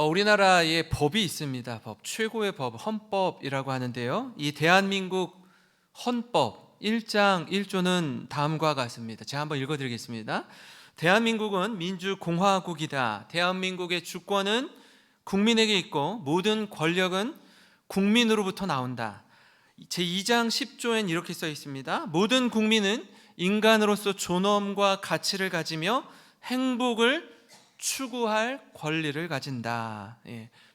우리나라에 법이 있습니다. 최고의 법, 헌법이라고 하는데요. 이 대한민국 헌법 1장 1조는 다음과 같습니다. 제가 한번 읽어드리겠습니다. 대한민국은 민주공화국이다. 대한민국의 주권은 국민에게 있고 모든 권력은 국민으로부터 나온다. 제2장 10조엔 이렇게 써 있습니다. 모든 국민은 인간으로서 존엄과 가치를 가지며 행복을 추구할 권리를 가진다.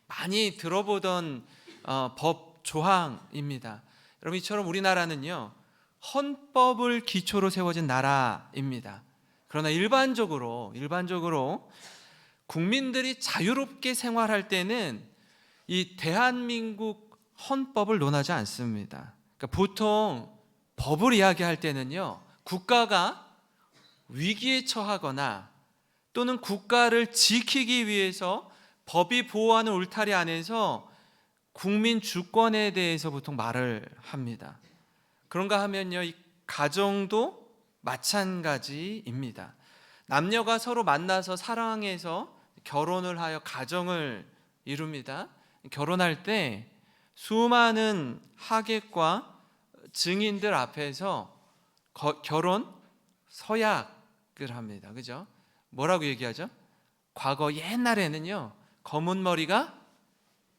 많이 들어보던 법 조항입니다. 여러분, 이처럼 우리나라는요, 헌법을 기초로 세워진 나라입니다. 그러나 일반적으로 국민들이 자유롭게 생활할 때는 이 대한민국 헌법을 논하지 않습니다. 그러니까 보통 법을 이야기할 때는요, 국가가 위기에 처하거나 또는 국가를 지키기 위해서 법이 보호하는 울타리 안에서 국민 주권에 대해서 보통 말을 합니다. 그런가 하면요, 이 가정도 마찬가지입니다. 남녀가 서로 만나서 사랑해서 결혼을 하여 가정을 이룹니다. 결혼할 때 수많은 하객과 증인들 앞에서 결혼 서약을 합니다. 그죠? 뭐라고 얘기하죠? 과거 옛날에는요, 검은 머리가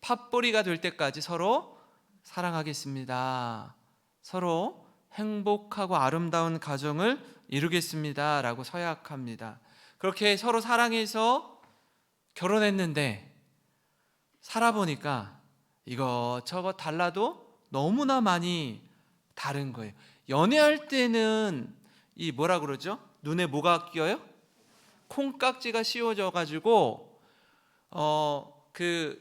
팥뿌리가 될 때까지 서로 사랑하겠습니다, 서로 행복하고 아름다운 가정을 이루겠습니다 라고 서약합니다. 그렇게 서로 사랑해서 결혼했는데 살아보니까 이것저것 달라도 너무나 많이 다른 거예요. 연애할 때는 이 뭐라 그러죠? 눈에 뭐가 끼어요? 콩깍지가 씌워져 가지고 그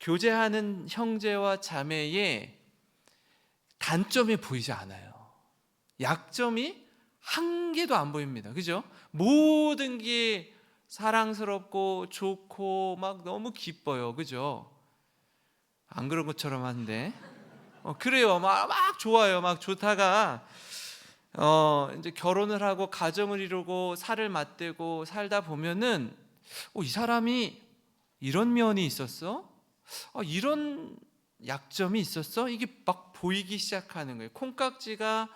교제하는 형제와 자매의 단점이 보이지 않아요. 약점이 한 개도 안 보입니다. 그죠? 모든 게 사랑스럽고 좋고 막 너무 기뻐요. 그죠? 안 그런 것처럼 한데 그래요. 막 좋아요. 막 좋다가 이제 결혼을 하고 가정을 이루고 살을 맞대고 살다 보면은 이 사람이 이런 면이 있었어? 이런 약점이 있었어? 이게 막 보이기 시작하는 거예요. 콩깍지가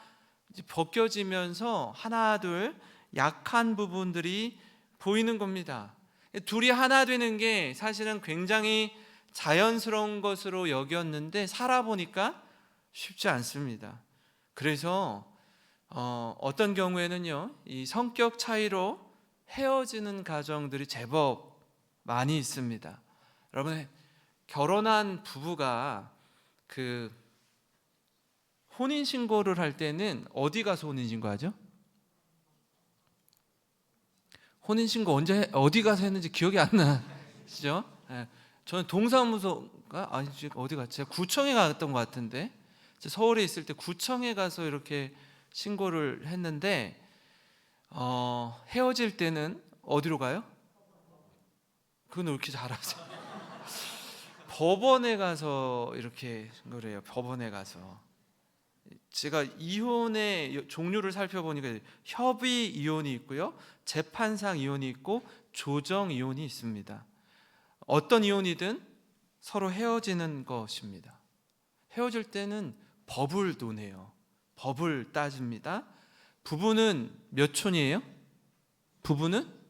이제 벗겨지면서 하나 둘 약한 부분들이 보이는 겁니다. 둘이 하나 되는 게 사실은 굉장히 자연스러운 것으로 여겼는데 살아보니까 쉽지 않습니다. 그래서 어떤 경우에는요, 이 성격 차이로 헤어지는 가정들이 제법 많이 있습니다. 여러분, 결혼한 부부가 그 혼인신고를 할 때는 어디 가서 혼인신고하죠? 혼인신고 언제 어디 가서 했는지 기억이 안 나시죠? 저는 동사무소가 아니지 어디 갔지? 제가 구청에 갔던 것 같은데, 서울에 있을 때 구청에 가서 이렇게 신고를 했는데 헤어질 때는 어디로 가요? 그건 왜 이렇게 잘하세요? 법원에 가서 이렇게 신고를 해요. 법원에 가서. 제가 이혼의 종류를 살펴보니까 협의 이혼이 있고요, 재판상 이혼이 있고 조정 이혼이 있습니다. 어떤 이혼이든 서로 헤어지는 것입니다. 헤어질 때는 법을 논해요. 법을 따집니다. 부부는 몇 촌이에요? 부부는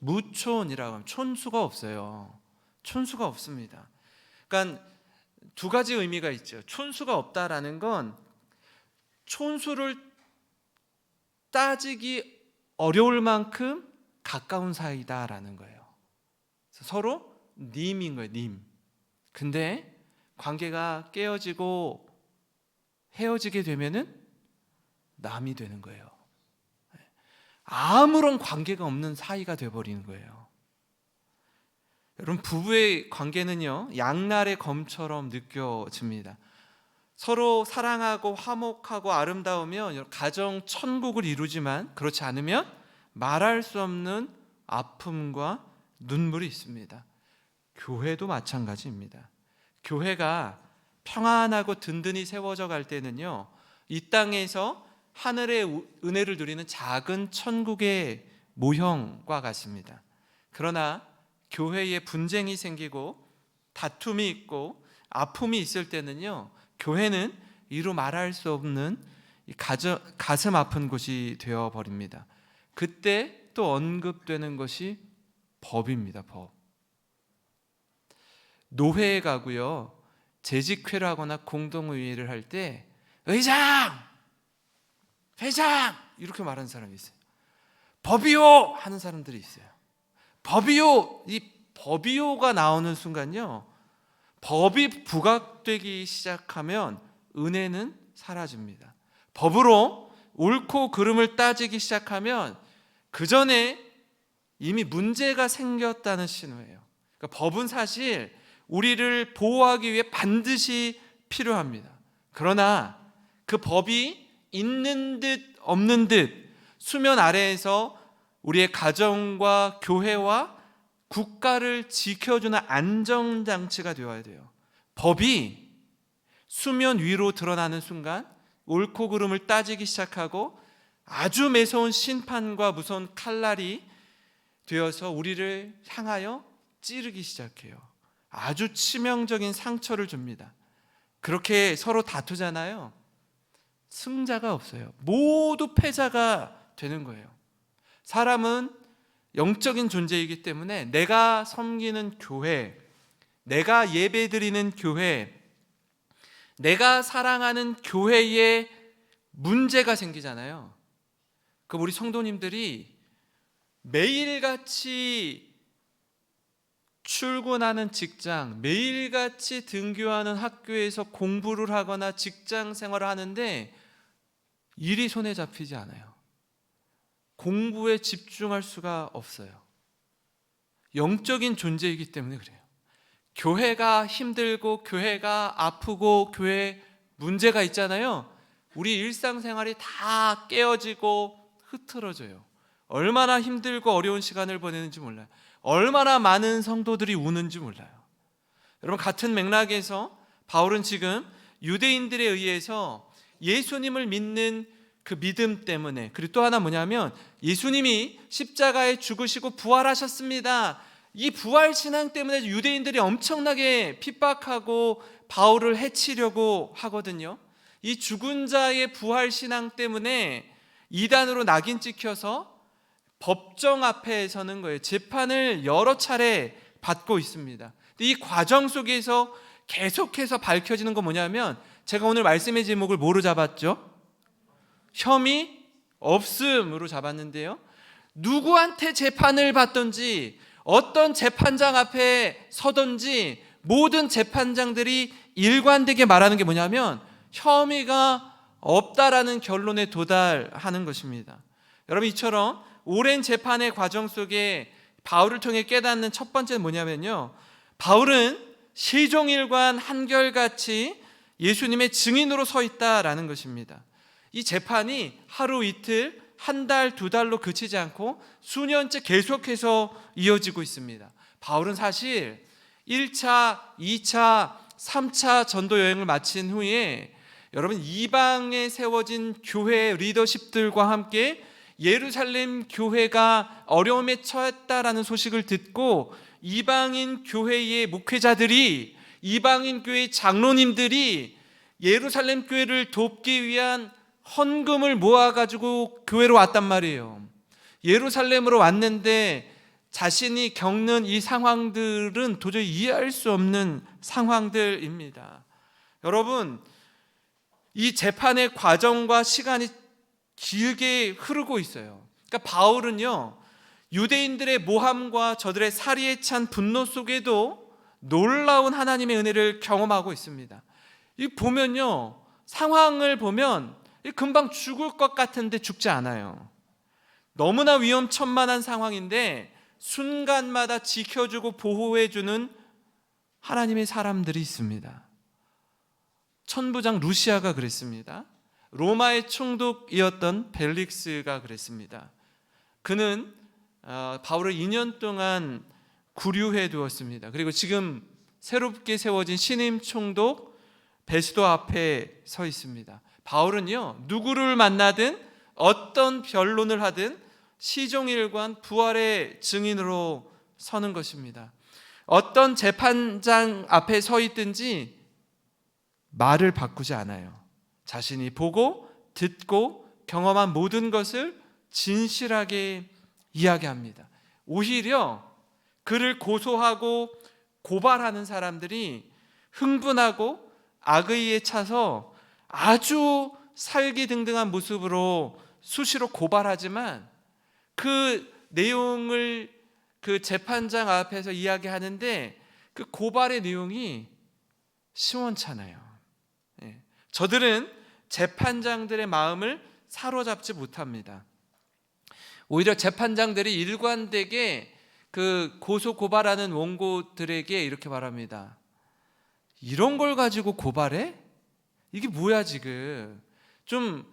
무촌이라고 하면 촌수가 없어요. 촌수가 없습니다. 그러니까 두 가지 의미가 있죠. 촌수가 없다라는 건 촌수를 따지기 어려울 만큼 가까운 사이다라는 거예요. 서로 님인 거예요, 님. 근데 관계가 깨어지고 헤어지게 되면은 남이 되는 거예요. 아무런 관계가 없는 사이가 되어버리는 거예요. 여러분, 부부의 관계는요, 양날의 검처럼 느껴집니다. 서로 사랑하고 화목하고 아름다우면 가정 천국을 이루지만 그렇지 않으면 말할 수 없는 아픔과 눈물이 있습니다. 교회도 마찬가지입니다. 교회가 평안하고 든든히 세워져 갈 때는요, 이 땅에서 하늘의 은혜를 누리는 작은 천국의 모형과 같습니다. 그러나 교회에 분쟁이 생기고 다툼이 있고 아픔이 있을 때는요, 교회는 이루 말할 수 없는 가슴 아픈 곳이 되어버립니다. 그때 또 언급되는 것이 법입니다. 법. 노회에 가고요, 재직회를 하거나 공동의회를 할 때 의장! 회장! 이렇게 말하는 사람이 있어요. 법이요! 하는 사람들이 있어요. 법이요! 이 법이요가 나오는 순간요, 법이 부각되기 시작하면 은혜는 사라집니다. 법으로 옳고 그름을 따지기 시작하면 그 전에 이미 문제가 생겼다는 신호예요. 그러니까 법은 사실 우리를 보호하기 위해 반드시 필요합니다. 그러나 그 법이 있는 듯 없는 듯 수면 아래에서 우리의 가정과 교회와 국가를 지켜주는 안정장치가 되어야 돼요. 법이 수면 위로 드러나는 순간 옳고 그름을 따지기 시작하고 아주 매서운 심판과 무서운 칼날이 되어서 우리를 향하여 찌르기 시작해요. 아주 치명적인 상처를 줍니다. 그렇게 서로 다투잖아요. 승자가 없어요. 모두 패자가 되는 거예요. 사람은 영적인 존재이기 때문에 내가 섬기는 교회, 내가 예배드리는 교회, 내가 사랑하는 교회에 문제가 생기잖아요. 그럼 우리 성도님들이 매일같이 출근하는 직장, 매일같이 등교하는 학교에서 공부를 하거나 직장 생활을 하는데 일이 손에 잡히지 않아요. 공부에 집중할 수가 없어요. 영적인 존재이기 때문에 그래요. 교회가 힘들고 교회가 아프고 교회에 문제가 있잖아요. 우리 일상생활이 다 깨어지고 흐트러져요. 얼마나 힘들고 어려운 시간을 보내는지 몰라요. 얼마나 많은 성도들이 우는지 몰라요. 여러분, 같은 맥락에서 바울은 지금 유대인들에 의해서 예수님을 믿는 그 믿음 때문에, 그리고 또 하나 뭐냐면 예수님이 십자가에 죽으시고 부활하셨습니다. 이 부활신앙 때문에 유대인들이 엄청나게 핍박하고 바울을 해치려고 하거든요. 이 죽은 자의 부활신앙 때문에 이단으로 낙인 찍혀서 법정 앞에 서는 거예요. 재판을 여러 차례 받고 있습니다. 이 과정 속에서 계속해서 밝혀지는 건 뭐냐면, 제가 오늘 말씀의 제목을 뭐로 잡았죠? 혐의 없음으로 잡았는데요, 누구한테 재판을 받든지 어떤 재판장 앞에 서든지 모든 재판장들이 일관되게 말하는 게 뭐냐면 혐의가 없다라는 결론에 도달하는 것입니다. 여러분, 이처럼 오랜 재판의 과정 속에 바울을 통해 깨닫는 첫 번째는 뭐냐면요, 바울은 시종일관 한결같이 예수님의 증인으로 서 있다라는 것입니다. 이 재판이 하루 이틀, 한 달, 두 달로 그치지 않고 수년째 계속해서 이어지고 있습니다. 바울은 사실 1차, 2차, 3차 전도 여행을 마친 후에 여러분, 이방에 세워진 교회 리더십들과 함께 예루살렘 교회가 어려움에 처했다라는 소식을 듣고 이방인 교회의 목회자들이, 이방인 교회 장로님들이 예루살렘 교회를 돕기 위한 헌금을 모아가지고 교회로 왔단 말이에요. 예루살렘으로 왔는데 자신이 겪는 이 상황들은 도저히 이해할 수 없는 상황들입니다. 여러분, 이 재판의 과정과 시간이 길게 흐르고 있어요. 그러니까 바울은요, 유대인들의 모함과 저들의 살이에 찬 분노 속에도 놀라운 하나님의 은혜를 경험하고 있습니다. 이 보면요, 상황을 보면 금방 죽을 것 같은데 죽지 않아요. 너무나 위험천만한 상황인데 순간마다 지켜주고 보호해주는 하나님의 사람들이 있습니다. 천부장 루시아가 그랬습니다. 로마의 총독이었던 벨릭스가 그랬습니다. 그는 바울을 2년 동안 구류해 두었습니다. 그리고 지금 새롭게 세워진 신임 총독 베스도 앞에 서 있습니다. 바울은요, 누구를 만나든 어떤 변론을 하든 시종일관 부활의 증인으로 서는 것입니다. 어떤 재판장 앞에 서 있든지 말을 바꾸지 않아요. 자신이 보고 듣고 경험한 모든 것을 진실하게 이야기합니다. 오히려 그를 고소하고 고발하는 사람들이 흥분하고 악의에 차서 아주 살기등등한 모습으로 수시로 고발하지만 그 내용을 그 재판장 앞에서 이야기하는데 그 고발의 내용이 시원찮아요. 저들은 재판장들의 마음을 사로잡지 못합니다. 오히려 재판장들이 일관되게 그 고소 고발하는 원고들에게 이렇게 말합니다. 이런 걸 가지고 고발해? 이게 뭐야 지금? 좀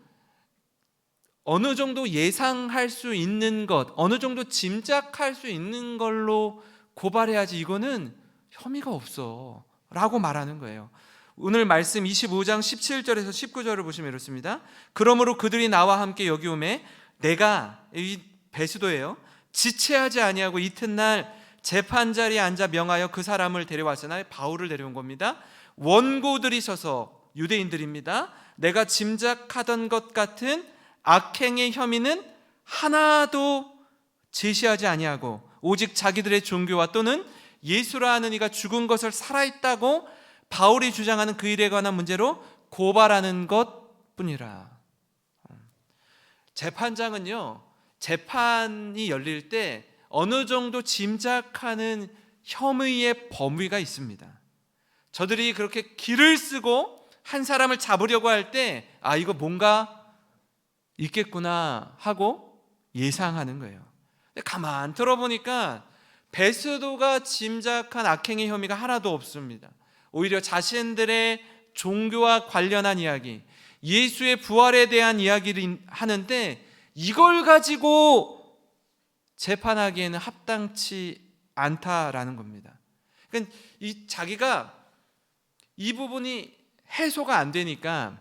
어느 정도 예상할 수 있는 것, 어느 정도 짐작할 수 있는 걸로 고발해야지, 이거는 혐의가 없어 라고 말하는 거예요. 오늘 말씀 25장 17절에서 19절을 보시면 이렇습니다. 그러므로 그들이 나와 함께 여기 오매 내가, 이 베스도예요, 지체하지 아니하고 이튿날 재판자리에 앉아 명하여 그 사람을 데려왔으나, 바울을 데려온 겁니다. 원고들이 서서, 유대인들입니다, 내가 짐작하던 것 같은 악행의 혐의는 하나도 제시하지 아니하고 오직 자기들의 종교와 또는 예수라 하는 이가 죽은 것을 살아있다고 바울이 주장하는 그 일에 관한 문제로 고발하는 것뿐이라. 재판장은요, 재판이 열릴 때 어느 정도 짐작하는 혐의의 범위가 있습니다. 저들이 그렇게 길을 쓰고 한 사람을 잡으려고 할 때 이거 뭔가 있겠구나 하고 예상하는 거예요. 근데 가만 들어보니까 베스도가 짐작한 악행의 혐의가 하나도 없습니다. 오히려 자신들의 종교와 관련한 이야기, 예수의 부활에 대한 이야기를 하는데 이걸 가지고 재판하기에는 합당치 않다라는 겁니다. 그러니까 자기가 이 부분이 해소가 안 되니까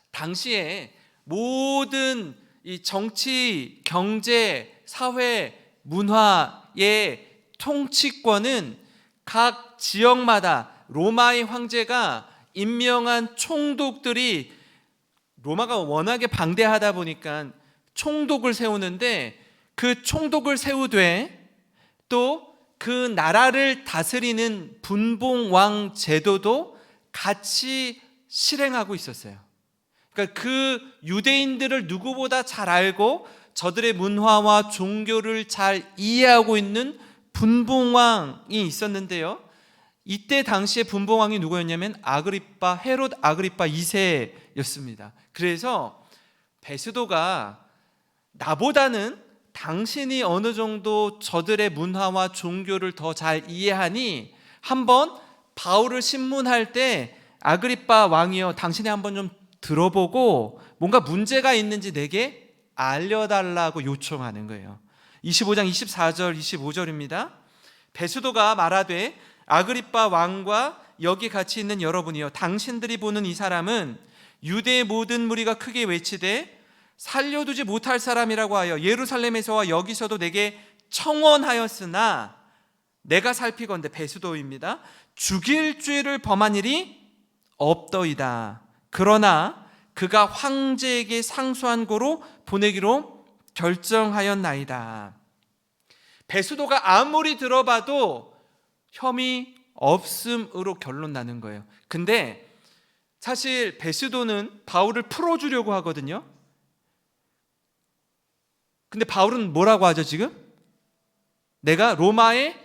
당시에 모든 이 정치, 경제, 사회, 문화의 통치권은 각 지역마다 로마의 황제가 임명한 총독들이, 로마가 워낙에 방대하다 보니까 총독을 세우는데 그 총독을 세우되 또 그 나라를 다스리는 분봉왕 제도도 같이 실행하고 있었어요. 그러니까 그 유대인들을 누구보다 잘 알고 저들의 문화와 종교를 잘 이해하고 있는 분봉왕이 있었는데요, 이때 당시에 분봉왕이 누구였냐면 아그리빠, 헤롯 아그리빠 2세였습니다. 그래서 베스도가 나보다는 당신이 어느 정도 저들의 문화와 종교를 더 잘 이해하니 한번 바울을 신문할 때 아그리빠 왕이여, 당신이 한번 좀 들어보고 뭔가 문제가 있는지 내게 알려달라고 요청하는 거예요. 25장 24절 25절입니다. 베스도가 말하되 아그리빠 왕과 여기 같이 있는 여러분이여, 당신들이 보는 이 사람은 유대의 모든 무리가 크게 외치되 살려두지 못할 사람이라고 하여 예루살렘에서와 여기서도 내게 청원하였으나 내가 살피건대, 베스도입니다, 죽일 죄를 범한 일이 없더이다. 그러나 그가 황제에게 상소한 고로 보내기로 결정하였나이다. 베스도가 아무리 들어봐도 혐의 없음으로 결론 나는 거예요. 근데 사실 베스도는 바울을 풀어주려고 하거든요. 근데 바울은 뭐라고 하죠 지금? 내가 로마의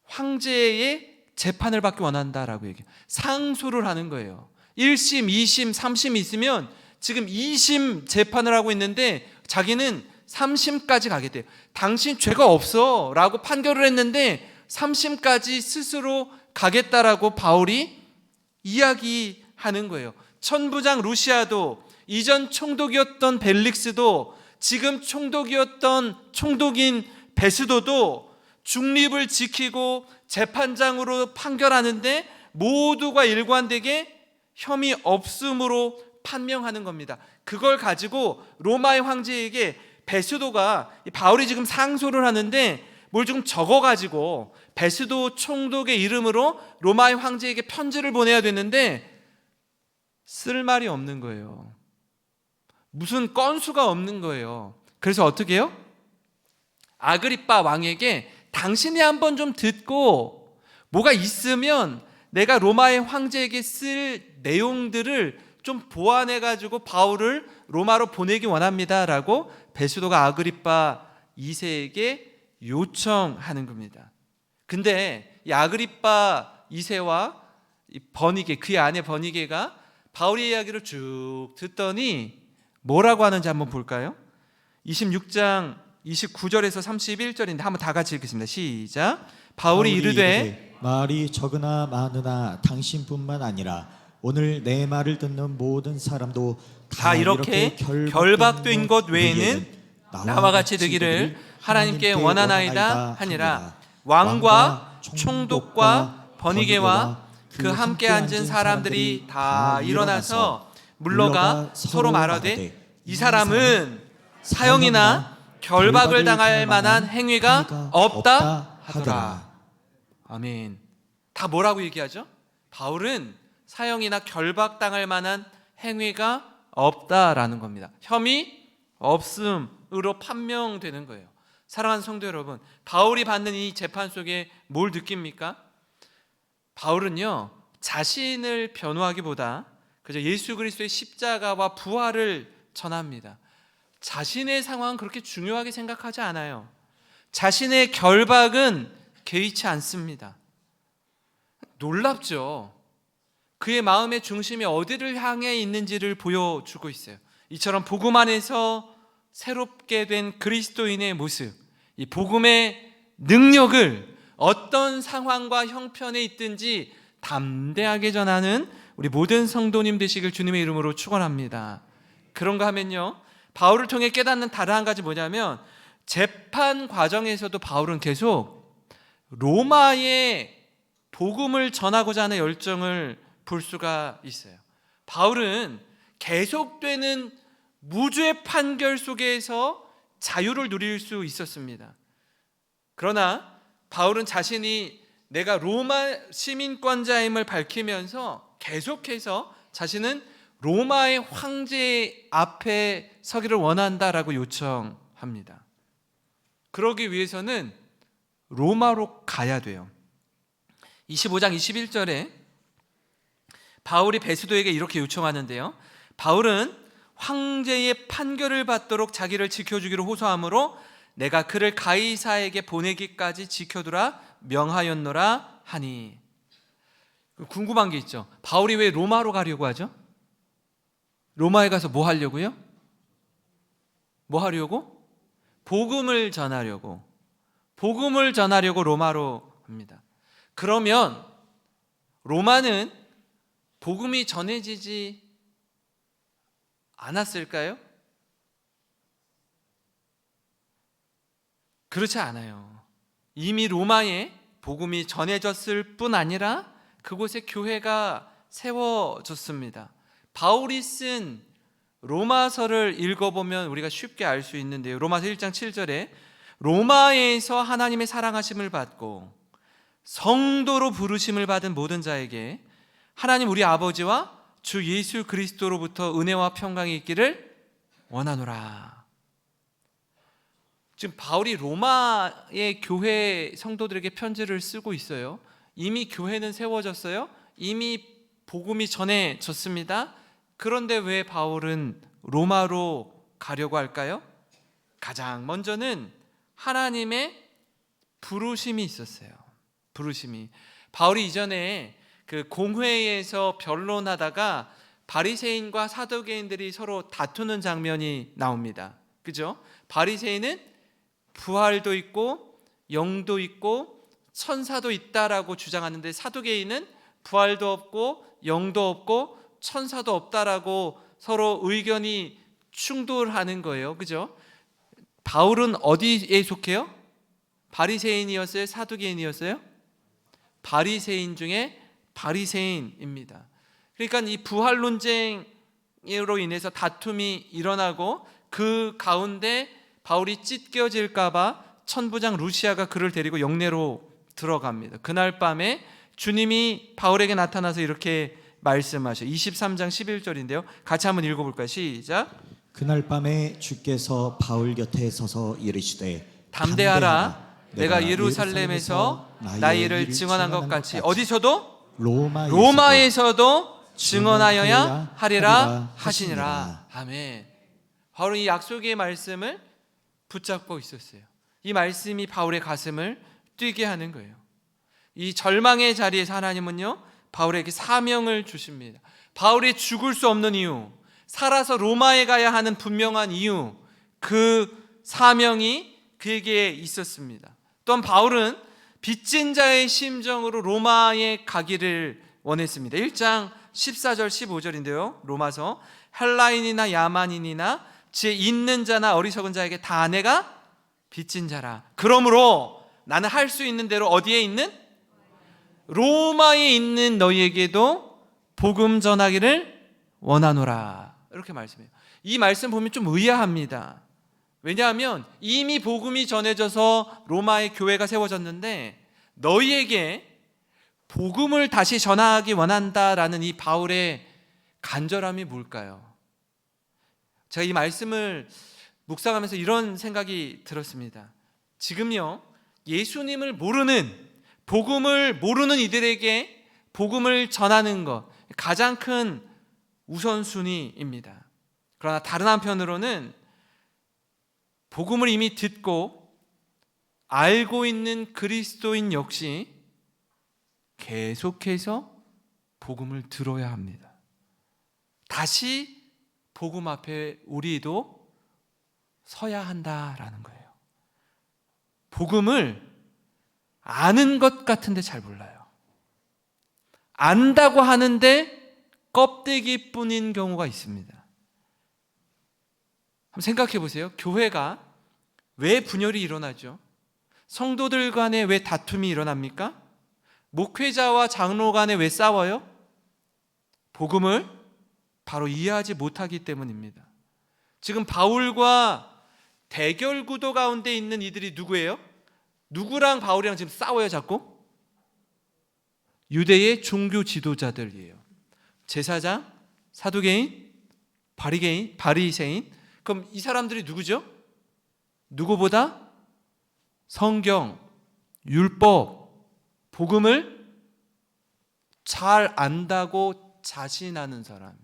황제의 재판을 받기 원한다라고 얘기해요. 상소를 하는 거예요. 1심, 2심, 3심 있으면 지금 2심 재판을 하고 있는데 자기는 3심까지 가게 돼요. 당신 죄가 없어 라고 판결을 했는데 3심까지 스스로 가겠다라고 바울이 이야기하는 거예요. 천부장 루시아도, 이전 총독이었던 벨릭스도, 지금 총독이었던 총독인 베스도도 중립을 지키고 재판장으로 판결하는데 모두가 일관되게 혐의 없음으로 판명하는 겁니다. 그걸 가지고 로마의 황제에게 베스도가, 바울이 지금 상소를 하는데 뭘 좀 적어가지고 베스도 총독의 이름으로 로마의 황제에게 편지를 보내야 되는데 쓸 말이 없는 거예요. 무슨 건수가 없는 거예요. 그래서 어떻게 해요? 아그리빠 왕에게 당신이 한번 좀 듣고 뭐가 있으면 내가 로마의 황제에게 쓸 내용들을 좀 보완해가지고 바울을 로마로 보내기 원합니다라고 베스도가 아그리빠 2세에게 요청하는 겁니다. 근데 이 아그리빠 2세와 이 버니게, 그의 아내 버니게가 바울의 이야기를 쭉 듣더니 뭐라고 하는지 한번 볼까요? 26장 29절에서 31절인데 한번 다 같이 읽겠습니다. 시작. 바울이 이르되 말이 적으나 많으나 당신뿐만 아니라 오늘 내 말을 듣는 모든 사람도 다 이렇게 결박된 것 외에는 나와 같이 되기를 하나님께 원하나이다 하니라. 왕과 총독과 버니게와 그 함께 앉은 사람들이 다 일어나서 물러가 서로 말하되 이 사람은 사형이나 결박을 당할 만한 행위가 없다 하더라. 아멘. 다 뭐라고 얘기하죠? 바울은 사형이나 결박당할 만한 행위가 없다라는 겁니다. 혐의 없음으로 판명되는 거예요. 사랑하는 성도 여러분, 바울이 받는 이 재판 속에 뭘 느낍니까? 바울은요, 자신을 변호하기보다 그저 예수 그리스도의 십자가와 부활을 전합니다. 자신의 상황은 그렇게 중요하게 생각하지 않아요. 자신의 결박은 개의치 않습니다. 놀랍죠? 그의 마음의 중심이 어디를 향해 있는지를 보여주고 있어요. 이처럼 복음 안에서 새롭게 된 그리스도인의 모습, 이 복음의 능력을 어떤 상황과 형편에 있든지 담대하게 전하는 우리 모든 성도님 되시길 주님의 이름으로 축원합니다. 그런가 하면요, 바울을 통해 깨닫는 다른 한 가지 뭐냐면 재판 과정에서도 바울은 계속 로마의 복음을 전하고자 하는 열정을 볼 수가 있어요. 바울은 계속되는 무죄 판결 속에서 자유를 누릴 수 있었습니다. 그러나 바울은 자신이 내가 로마 시민권자임을 밝히면서 계속해서 자신은 로마의 황제 앞에 서기를 원한다라고 요청합니다. 그러기 위해서는 로마로 가야 돼요. 25장 21절에 바울이 베스도에게 이렇게 요청하는데요, 바울은 황제의 판결을 받도록 자기를 지켜주기로 호소하므로 내가 그를 가이사에게 보내기까지 지켜두라 명하였노라 하니. 궁금한 게 있죠. 바울이 왜 로마로 가려고 하죠? 로마에 가서 뭐 하려고요? 뭐 하려고? 복음을 전하려고. 복음을 전하려고 로마로 합니다. 그러면 로마는 복음이 전해지지 않았을까요? 그렇지 않아요. 이미 로마에 복음이 전해졌을 뿐 아니라 그곳에 교회가 세워졌습니다. 바울이 쓴 로마서를 읽어보면 우리가 쉽게 알 수 있는데요, 로마서 1장 7절에 로마에서 하나님의 사랑하심을 받고 성도로 부르심을 받은 모든 자에게 하나님 우리 아버지와 주 예수 그리스도로부터 은혜와 평강이 있기를 원하노라. 지금 바울이 로마의 교회 성도들에게 편지를 쓰고 있어요. 이미 교회는 세워졌어요. 이미 복음이 전해졌습니다. 그런데 왜 바울은 로마로 가려고 할까요? 가장 먼저는 하나님의 부르심이 있었어요. 부르심이. 바울이 이전에 그 공회에서 변론하다가 바리새인과 사두개인들이 서로 다투는 장면이 나옵니다. 그죠? 바리새인은 부활도 있고 영도 있고 천사도 있다라고 주장하는데 사두개인은 부활도 없고 영도 없고 천사도 없다라고 서로 의견이 충돌하는 거예요. 그죠? 바울은 어디에 속해요? 바리새인이었어요? 사두개인이었어요? 바리새인 중에 바리새인입니다. 그러니까 이 부활 논쟁으로 인해서 다툼이 일어나고 그 가운데 바울이 찢겨질까 봐 천부장 루시아가 그를 데리고 영내로 들어갑니다. 그날 밤에 주님이 바울에게 나타나서 이렇게 말씀하셔. 23장 11절인데요. 같이 한번 읽어볼까요? 시작. 그날 밤에 주께서 바울 곁에 서서 이르시되 담대하라. 내가 예루살렘에서 나의 일을 증언한 것 같이 어디서도 로마에서도 증언하여야 하리라 하시니라. 아멘. 바울은 이 약속의 말씀을 붙잡고 있었어요. 이 말씀이 바울의 가슴을 뛰게 하는 거예요. 이 절망의 자리에서 하나님은요, 바울에게 사명을 주십니다. 바울이 죽을 수 없는 이유, 살아서 로마에 가야 하는 분명한 이유, 그 사명이 그에게 있었습니다. 또한 바울은 빚진 자의 심정으로 로마에 가기를 원했습니다. 1장 14절 15절인데요. 로마서 헬라인이나 야만인이나 지혜 있는 자나 어리석은 자에게 다 내가 빚진 자라. 그러므로 나는 할 수 있는 대로 어디에 있는? 로마에 있는 너희에게도 복음 전하기를 원하노라. 이렇게 말씀해요. 이 말씀 보면 좀 의아합니다. 왜냐하면 이미 복음이 전해져서 로마의 교회가 세워졌는데 너희에게 복음을 다시 전하기 원한다라는 이 바울의 간절함이 뭘까요? 제가 이 말씀을 묵상하면서 이런 생각이 들었습니다. 지금요, 예수님을 모르는, 복음을 모르는 이들에게 복음을 전하는 것, 가장 큰 우선순위입니다. 그러나 다른 한편으로는 복음을 이미 듣고 알고 있는 그리스도인 역시 계속해서 복음을 들어야 합니다. 다시 복음 앞에 우리도 서야 한다라는 거예요. 복음을 아는 것 같은데 잘 몰라요. 안다고 하는데 껍데기뿐인 경우가 있습니다. 한번 생각해 보세요. 교회가 왜 분열이 일어나죠? 성도들 간에 왜 다툼이 일어납니까? 목회자와 장로 간에 왜 싸워요? 복음을 바로 이해하지 못하기 때문입니다. 지금 바울과 대결 구도 가운데 있는 이들이 누구예요? 누구랑 바울이랑 지금 싸워요 자꾸? 유대의 종교 지도자들이에요. 제사장, 사두개인, 바리새인. 그럼 이 사람들이 누구죠? 누구보다 성경, 율법, 복음을 잘 안다고 자신하는 사람.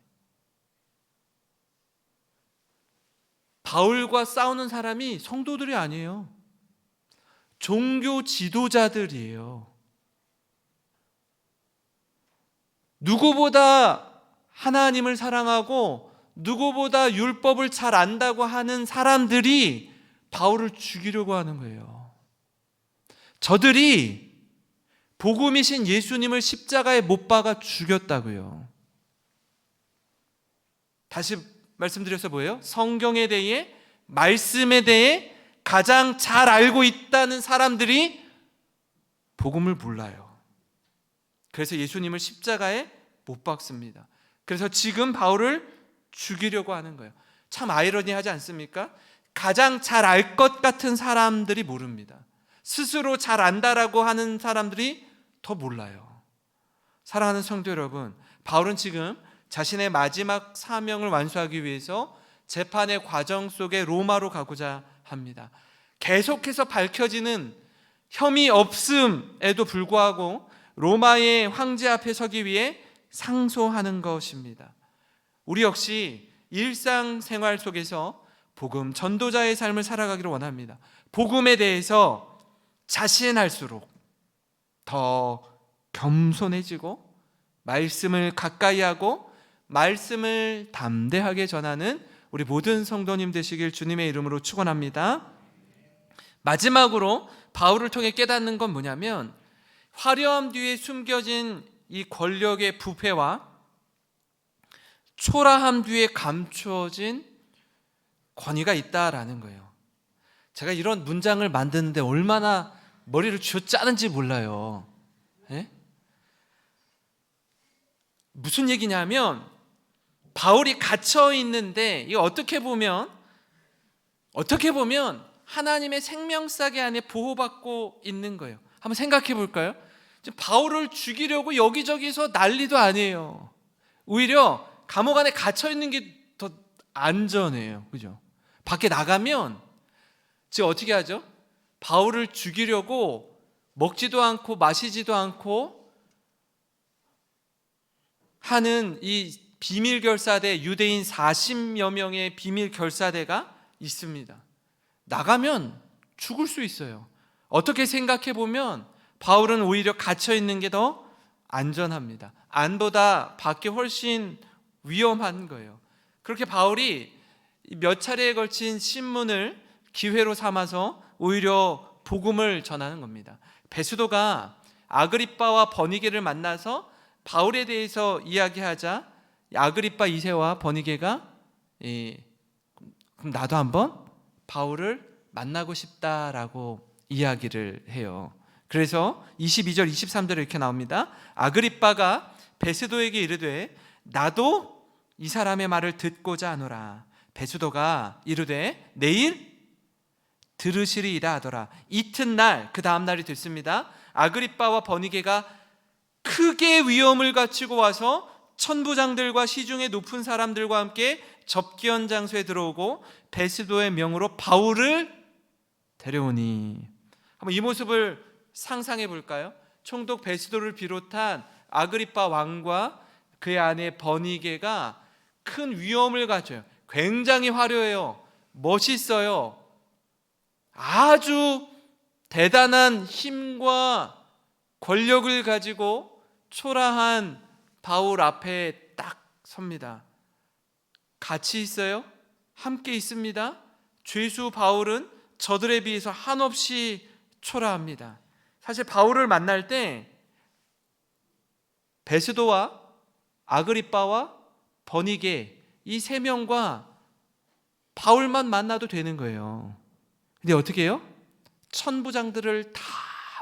바울과 싸우는 사람이 성도들이 아니에요. 종교 지도자들이에요. 누구보다 하나님을 사랑하고 누구보다 율법을 잘 안다고 하는 사람들이 바울을 죽이려고 하는 거예요. 저들이 복음이신 예수님을 십자가에 못 박아 죽였다고요. 다시 말씀드려서 뭐예요? 성경에 대해, 말씀에 대해 가장 잘 알고 있다는 사람들이 복음을 몰라요. 그래서 예수님을 십자가에 못 박습니다. 그래서 지금 바울을 죽이려고 하는 거예요. 참 아이러니하지 않습니까? 가장 잘 알 것 같은 사람들이 모릅니다. 스스로 잘 안다라고 하는 사람들이 더 몰라요. 사랑하는 성도 여러분, 바울은 지금 자신의 마지막 사명을 완수하기 위해서 재판의 과정 속에 로마로 가고자 합니다. 계속해서 밝혀지는 혐의 없음에도 불구하고 로마의 황제 앞에 서기 위해 상소하는 것입니다. 우리 역시 일상생활 속에서 복음 전도자의 삶을 살아가기를 원합니다. 복음에 대해서 자신할수록 더 겸손해지고 말씀을 가까이 하고 말씀을 담대하게 전하는 우리 모든 성도님 되시길 주님의 이름으로 축원합니다. 마지막으로 바울을 통해 깨닫는 건 뭐냐면 화려함 뒤에 숨겨진 이 권력의 부패와 초라함 뒤에 감추어진 권위가 있다라는 거예요. 제가 이런 문장을 만드는데 얼마나 머리를 쥐어짜는지 몰라요. 예? 무슨 얘기냐면 바울이 갇혀 있는데 이거 어떻게 보면 하나님의 생명사계 안에 보호받고 있는 거예요. 한번 생각해 볼까요? 지금 바울을 죽이려고 여기저기서 난리도 아니에요. 오히려 감옥 안에 갇혀 있는 게 더 안전해요. 그죠? 밖에 나가면 지금 어떻게 하죠? 바울을 죽이려고 먹지도 않고 마시지도 않고 하는 이 비밀 결사대, 유대인 40여 명의 비밀 결사대가 있습니다. 나가면 죽을 수 있어요. 어떻게 생각해 보면 바울은 오히려 갇혀 있는 게 더 안전합니다. 안보다 밖에 훨씬 위험한 거예요. 그렇게 바울이 몇 차례에 걸친 신문을 기회로 삼아서 오히려 복음을 전하는 겁니다. 베스도가 아그리빠와 버니게를 만나서 바울에 대해서 이야기하자 아그리빠 2세와 버니게가 그럼 나도 한번 바울을 만나고 싶다라고 이야기를 해요. 그래서 22절 23절에 이렇게 나옵니다. 아그리빠가 베스도에게 이르되 나도 이 사람의 말을 듣고자 하노라. 베스도가 이르되 내일 들으시리이다 하더라. 이튿날 그 다음 날이 됐습니다. 아그리빠와 버니게가 크게 위험을 갖추고 와서 천부장들과 시중의 높은 사람들과 함께 접견 장소에 들어오고 베스도의 명으로 바울을 데려오니. 한번 이 모습을 상상해 볼까요? 총독 베스도를 비롯한 아그리빠 왕과 그의 아내 버니게가 큰 위험을 가져요. 굉장히 화려해요. 멋있어요. 아주 대단한 힘과 권력을 가지고 초라한 바울 앞에 딱 섭니다. 같이 있어요. 함께 있습니다. 죄수 바울은 저들에 비해서 한없이 초라합니다. 사실 바울을 만날 때 베스도와 아그리빠와 버니게 이 세 명과 바울만 만나도 되는 거예요. 근데 어떻게 해요? 천부장들을 다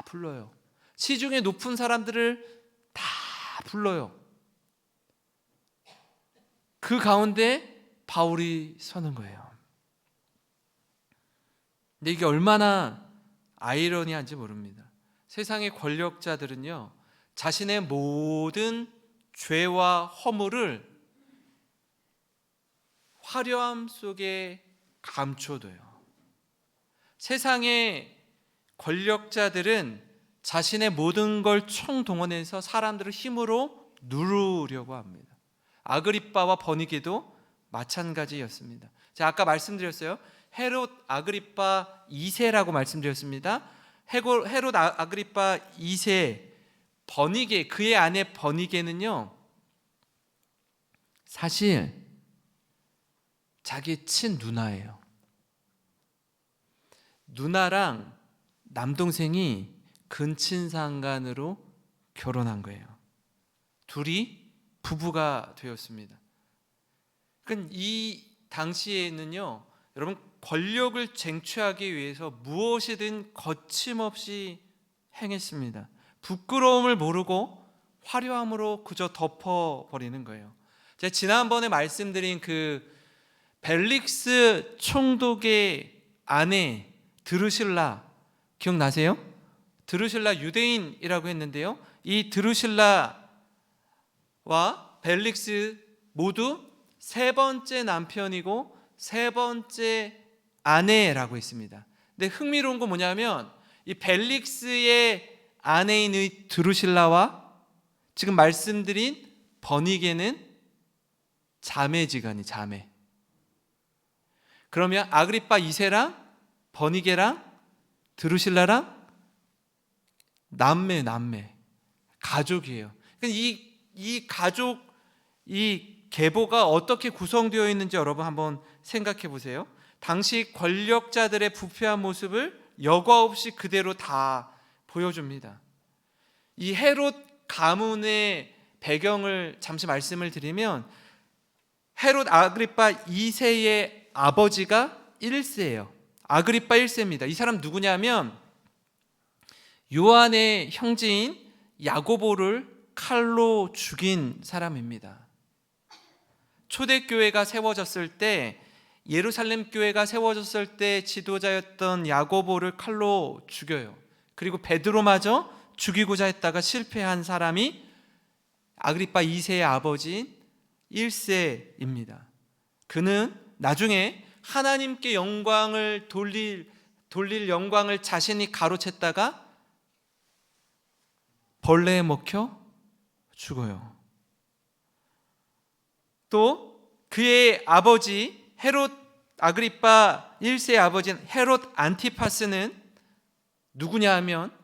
불러요. 시중에 높은 사람들을 다 불러요. 그 가운데 바울이 서는 거예요. 근데 이게 얼마나 아이러니한지 모릅니다. 세상의 권력자들은요, 자신의 모든 죄와 허물을 화려함 속에 감춰둬요. 세상의 권력자들은 자신의 모든 걸 총동원해서 사람들을 힘으로 누르려고 합니다. 아그리빠와 버니게도 마찬가지였습니다. 제가 아까 말씀드렸어요. 헤롯 아그리빠 2세라고 말씀드렸습니다. 헤롯 아그리빠 2세 버니게, 그의 아내 버니게는요, 사실 자기 친누나예요. 누나랑 남동생이 근친상간으로 결혼한 거예요. 둘이 부부가 되었습니다. 그러니까 이 당시에는요, 여러분, 권력을 쟁취하기 위해서 무엇이든 거침없이 행했습니다. 부끄러움을 모르고 화려함으로 그저 덮어버리는 거예요. 제가 지난번에 말씀드린 그 벨릭스 총독의 아내 드루실라 기억나세요? 드루실라 유대인이라고 했는데요, 이 드루실라와 벨릭스 모두 세 번째 남편이고 세 번째 아내라고 했습니다. 근데 흥미로운 건 뭐냐면 이 벨릭스의 아내인 이 드루실라와 지금 말씀드린 버니게는 자매지간이 자매. 그러면 아그리빠 2세랑 버니게랑 드루실라랑 남매 가족이에요. 이 가족, 이 계보가 어떻게 구성되어 있는지 여러분 한번 생각해 보세요. 당시 권력자들의 부패한 모습을 여과 없이 그대로 다 보여줍니다. 이 헤롯 가문의 배경을 잠시 말씀을 드리면, 헤롯 아그리빠 2세의 아버지가 1세예요. 아그리빠 1세입니다. 이 사람 누구냐면 요한의 형제인 야고보를 칼로 죽인 사람입니다. 초대교회가 세워졌을 때 예루살렘 교회가 세워졌을 때 지도자였던 야고보를 칼로 죽여요. 그리고 베드로마저 죽이고자 했다가 실패한 사람이 아그리파 2세의 아버지인 1세입니다. 그는 나중에 하나님께 영광을 돌릴 영광을 자신이 가로챘다가 벌레에 먹혀 죽어요. 또 그의 아버지 헤롯 아그리파 1세의 아버지인 헤롯 안티파스는 누구냐 하면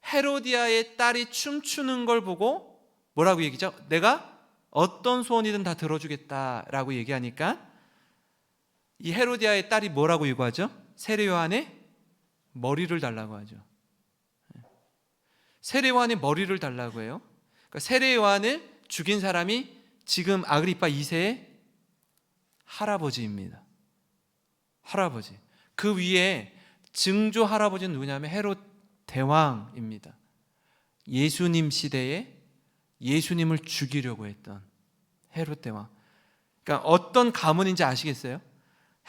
헤로디아의 딸이 춤추는 걸 보고 뭐라고 얘기죠? 내가 어떤 소원이든 다 들어주겠다라고 얘기하니까 이 헤로디아의 딸이 뭐라고 요구하죠? 세례 요한의 머리를 달라고 하죠. 세례 요한의 머리를 달라고 해요. 그러니까 세례 요한을 죽인 사람이 지금 아그리파 2세의 할아버지입니다. 할아버지. 그 위에 증조 할아버지는 누구냐면 헤롯 대왕입니다. 예수님 시대에 예수님을 죽이려고 했던 헤롯 대왕. 그러니까 어떤 가문인지 아시겠어요?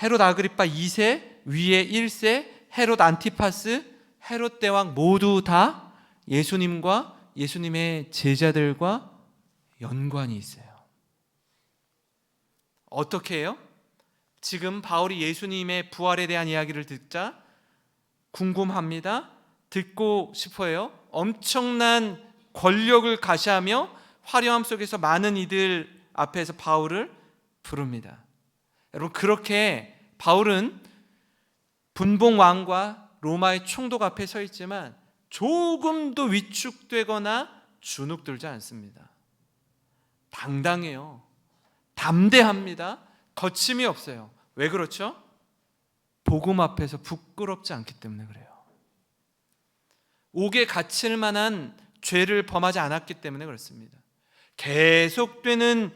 헤롯 아그리파 2세, 위에 1세, 헤롯 안티파스, 헤롯 대왕 모두 다 예수님과 예수님의 제자들과 연관이 있어요. 어떻게 해요? 지금 바울이 예수님의 부활에 대한 이야기를 듣자 궁금합니다. 듣고 싶어요. 엄청난 권력을 가시하며 화려함 속에서 많은 이들 앞에서 바울을 부릅니다. 여러분, 그렇게 바울은 분봉 왕과 로마의 총독 앞에 서 있지만 조금도 위축되거나 주눅들지 않습니다. 당당해요. 담대합니다. 거침이 없어요. 왜 그렇죠? 복음 앞에서 부끄럽지 않기 때문에 그래요. 옥에 갇힐 만한 죄를 범하지 않았기 때문에 그렇습니다. 계속되는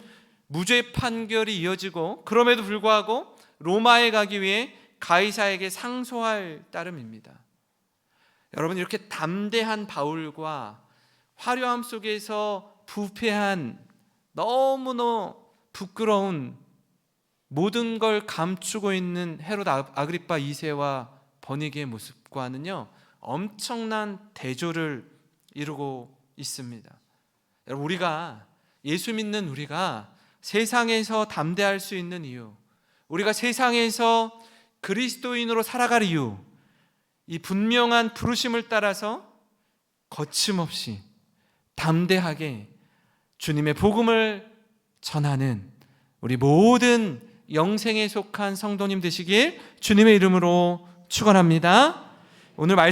무죄 판결이 이어지고 그럼에도 불구하고 로마에 가기 위해 가이사에게 상소할 따름입니다. 여러분, 이렇게 담대한 바울과 화려함 속에서 부패한 너무너무 부끄러운 모든 걸 감추고 있는 헤롯 아그리파 2세와 버니게의 모습과는요 엄청난 대조를 이루고 있습니다. 여러분, 우리가 예수 믿는 우리가 세상에서 담대할 수 있는 이유, 우리가 세상에서 그리스도인으로 살아갈 이유, 이 분명한 부르심을 따라서 거침없이 담대하게 주님의 복음을 전하는 우리 모든 영생에 속한 성도님 되시길 주님의 이름으로 축원합니다. 오늘 말씀